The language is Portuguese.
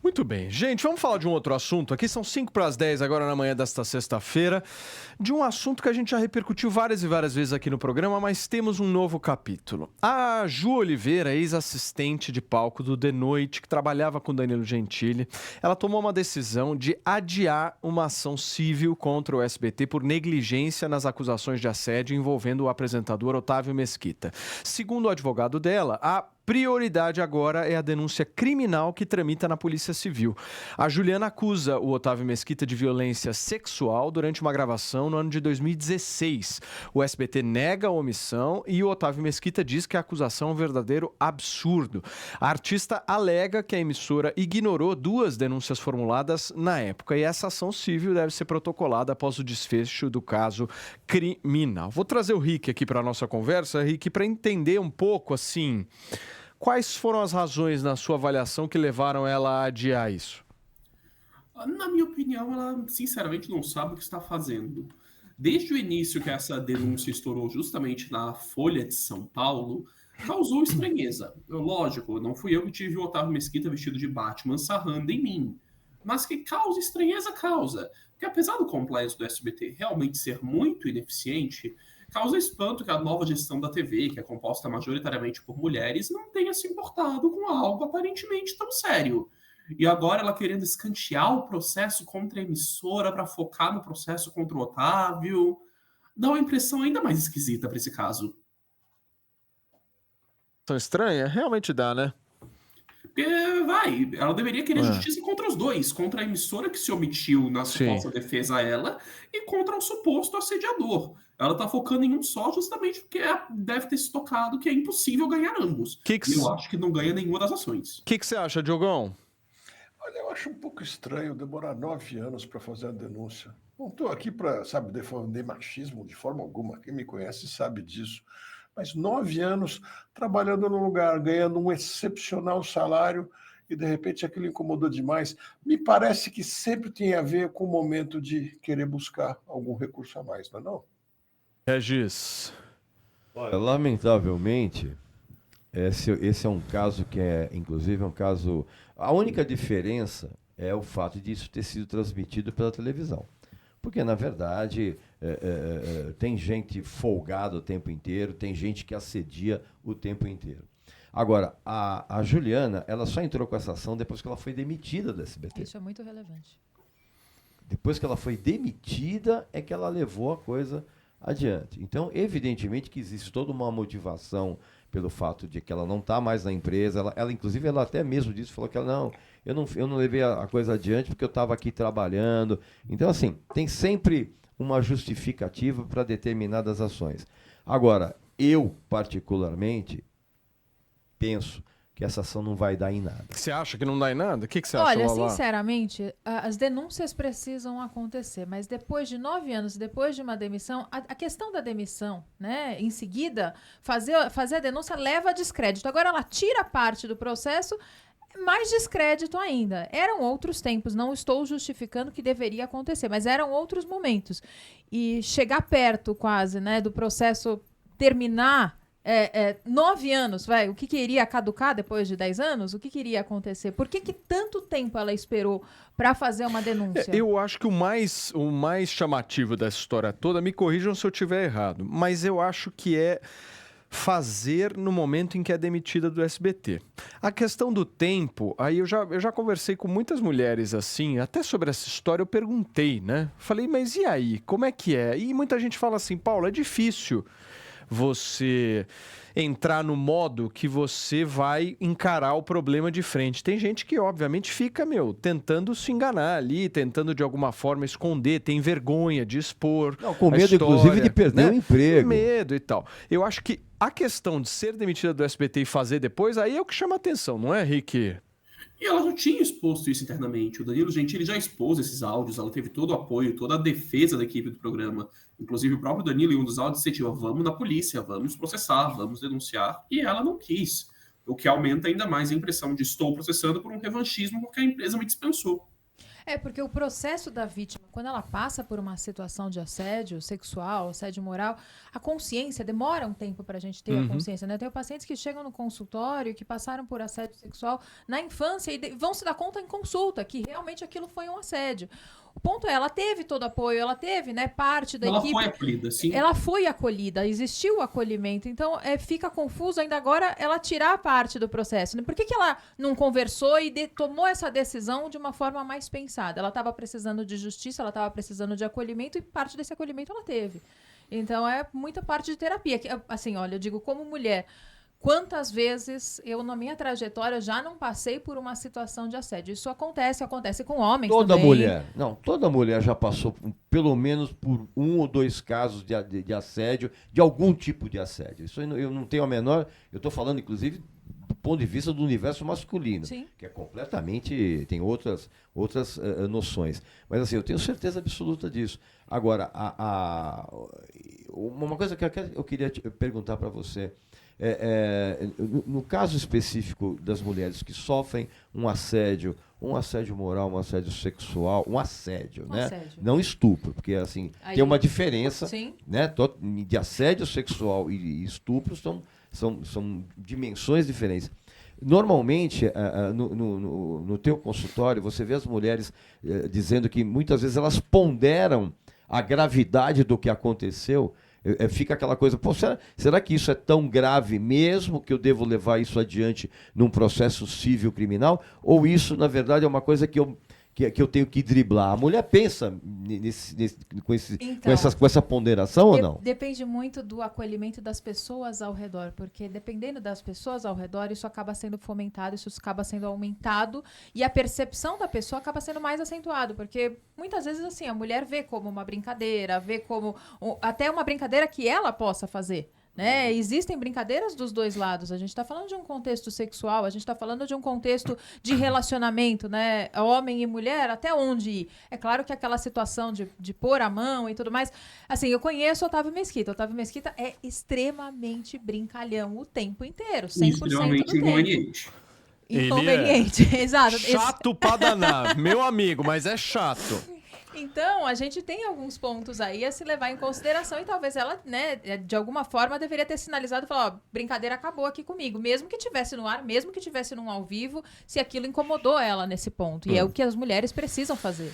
Muito bem. Gente, vamos falar de um outro assunto aqui. São 5 para as 10 agora na manhã desta sexta-feira. De um assunto que a gente já repercutiu várias e várias vezes aqui no programa, mas temos um novo capítulo. A Ju Oliveira, ex-assistente de palco do The Noite, que trabalhava com Danilo Gentili, ela tomou uma decisão de adiar uma ação civil contra o SBT por negligência nas acusações de assédio envolvendo o apresentador Otávio Mesquita. Segundo o advogado dela, a prioridade agora é a denúncia criminal que tramita na Polícia Civil. A Juliana acusa o Otávio Mesquita de violência sexual durante uma gravação no ano de 2016. O SBT nega a omissão e o Otávio Mesquita diz que a acusação é um verdadeiro absurdo. A artista alega que a emissora ignorou 2 denúncias formuladas na época e essa ação civil deve ser protocolada após o desfecho do caso criminal. Vou trazer o Rick aqui para a nossa conversa, Rick, para entender um pouco assim. Quais foram as razões, na sua avaliação, que levaram ela a adiar isso? Na minha opinião, ela sinceramente não sabe o que está fazendo. Desde o início que essa denúncia estourou justamente na Folha de São Paulo, causou estranheza. Lógico, não fui eu que tive o Otávio Mesquita vestido de Batman sarrando em mim. Mas que causa estranheza, causa. Porque apesar do compliance do SBT realmente ser muito ineficiente, causa espanto que a nova gestão da TV, que é composta majoritariamente por mulheres, não tenha se importado com algo aparentemente tão sério. E agora ela querendo escantear o processo contra a emissora para focar no processo contra o Otávio, dá uma impressão ainda mais esquisita para esse caso. Tão estranha? Realmente dá, né? Porque ela deveria querer justiça contra os dois, contra a emissora que se omitiu na suposta defesa a ela e contra o suposto assediador. Ela tá focando em um só justamente porque deve ter se tocado que é impossível ganhar ambos. E eu acho que não ganha nenhuma das ações. O que você acha, Diogão? Olha, eu acho um pouco estranho demorar 9 anos para fazer a denúncia. Não estou aqui para, defender machismo de forma alguma. Quem me conhece sabe disso. Mas 9 anos trabalhando num lugar, ganhando um excepcional salário e, de repente, aquilo incomodou demais. Me parece que sempre tem a ver com o momento de querer buscar algum recurso a mais, não é não? Regis. Olha, lamentavelmente, esse é um caso que inclusive, um caso... A única diferença é o fato disso ter sido transmitido pela televisão. Porque, na verdade, tem gente folgada o tempo inteiro, tem gente que assedia o tempo inteiro. Agora, a Juliana, ela só entrou com essa ação depois que ela foi demitida da SBT. Isso é muito relevante. Depois que ela foi demitida, é que ela levou a coisa adiante. Então, evidentemente que existe toda uma motivação pelo fato de que ela não está mais na empresa. Inclusive, ela até mesmo disse, falou que ela, eu não levei a coisa adiante porque eu estava aqui trabalhando. Então, assim, tem sempre uma justificativa para determinadas ações. Agora, eu, particularmente, penso que essa ação não vai dar em nada. Você acha que não dá em nada? O que você acha, Olha, Lala? sinceramente, as denúncias precisam acontecer, mas depois de 9 anos, depois de uma demissão, a questão da demissão, né, em seguida, fazer a denúncia leva a descrédito. Agora ela tira parte do processo, mais descrédito ainda. Eram outros tempos, não estou justificando que deveria acontecer, mas eram outros momentos. E chegar perto quase, né, do processo terminar 9 anos, o que iria caducar depois de 10 anos? O que iria acontecer? Por que tanto tempo ela esperou para fazer uma denúncia? Eu acho que o mais chamativo dessa história toda, me corrijam se eu estiver errado, mas eu acho que é fazer no momento em que é demitida do SBT. A questão do tempo, aí eu já conversei com muitas mulheres assim, até sobre essa história eu perguntei, né? Falei, mas e aí? Como é que é? E muita gente fala assim, Paulo, é difícil você entrar no modo que você vai encarar o problema de frente. Tem gente que, obviamente, fica, tentando se enganar ali, tentando de alguma forma esconder, tem vergonha de expor. Não, com medo, história, inclusive, de perder o emprego. Com medo e tal. Eu acho que a questão de ser demitida do SBT e fazer depois, aí é o que chama atenção, não é, Rick? E ela já tinha exposto isso internamente. O Danilo Gentili já expôs esses áudios, ela teve todo o apoio, toda a defesa da equipe do programa. Inclusive, o próprio Danilo, em um dos áudios, incentiva, vamos na polícia, vamos processar, vamos denunciar. E ela não quis. O que aumenta ainda mais a impressão de estou processando por um revanchismo porque a empresa me dispensou. Porque o processo da vítima, quando ela passa por uma situação de assédio sexual, assédio moral, a consciência demora um tempo para a gente ter a consciência, né? Eu tenho pacientes que chegam no consultório que passaram por assédio sexual na infância e vão se dar conta em consulta que realmente aquilo foi um assédio. O ponto é, ela teve todo apoio, ela teve, né, parte da equipe. Ela foi acolhida, sim. Ela foi acolhida, existiu o acolhimento. Então, fica confuso ainda agora ela tirar a parte do processo. Né? Por que ela não conversou e tomou essa decisão de uma forma mais pensada? Ela estava precisando de justiça, ela estava precisando de acolhimento e parte desse acolhimento ela teve. Então, é muita parte de terapia. Assim, olha, eu digo como mulher... Quantas vezes eu, na minha trajetória, já não passei por uma situação de assédio? Isso acontece com homens também. Toda mulher já passou pelo menos por 1 ou 2 casos de assédio, de algum tipo de assédio. Isso eu não tenho a menor... Eu estou falando, inclusive, do ponto de vista do universo masculino, Sim. que é completamente... tem outras noções. Mas, assim, eu tenho certeza absoluta disso. Agora, uma coisa que eu queria perguntar para você... no caso específico das mulheres que sofrem um assédio moral, um assédio sexual, um assédio, né? Assédio. Não estupro, porque assim, Aí, tem uma diferença, sim. né? De assédio sexual e estupro são dimensões diferentes. Normalmente, no teu consultório, você vê as mulheres dizendo que muitas vezes elas ponderam a gravidade do que aconteceu. Fica aquela coisa, será que isso é tão grave mesmo que eu devo levar isso adiante num processo civil criminal? Ou isso, na verdade, é uma coisa que eu tenho que driblar? A mulher pensa com essa ponderação ou não? Depende muito do acolhimento das pessoas ao redor, porque dependendo das pessoas ao redor, isso acaba sendo fomentado, isso acaba sendo aumentado e a percepção da pessoa acaba sendo mais acentuado, porque muitas vezes assim, a mulher vê como uma brincadeira, vê como até uma brincadeira que ela possa fazer. Né? Existem brincadeiras dos dois lados. A gente está falando de um contexto sexual, a gente está falando de um contexto de relacionamento, né? Homem e mulher, até onde ir? É claro que aquela situação de pôr a mão e tudo mais. Assim, eu conheço o Otávio Mesquita. O Otávio Mesquita é extremamente brincalhão o tempo inteiro, 100% extremamente do tempo. inconveniente. Inconveniente, exato. Chato pra danar, meu amigo, mas é chato. Então, a gente tem alguns pontos aí a se levar em consideração e talvez ela, né, de alguma forma deveria ter sinalizado e falar, ó, brincadeira acabou aqui comigo, mesmo que tivesse no ar, mesmo que tivesse num ao vivo, se aquilo incomodou ela nesse ponto. E é o que as mulheres precisam fazer.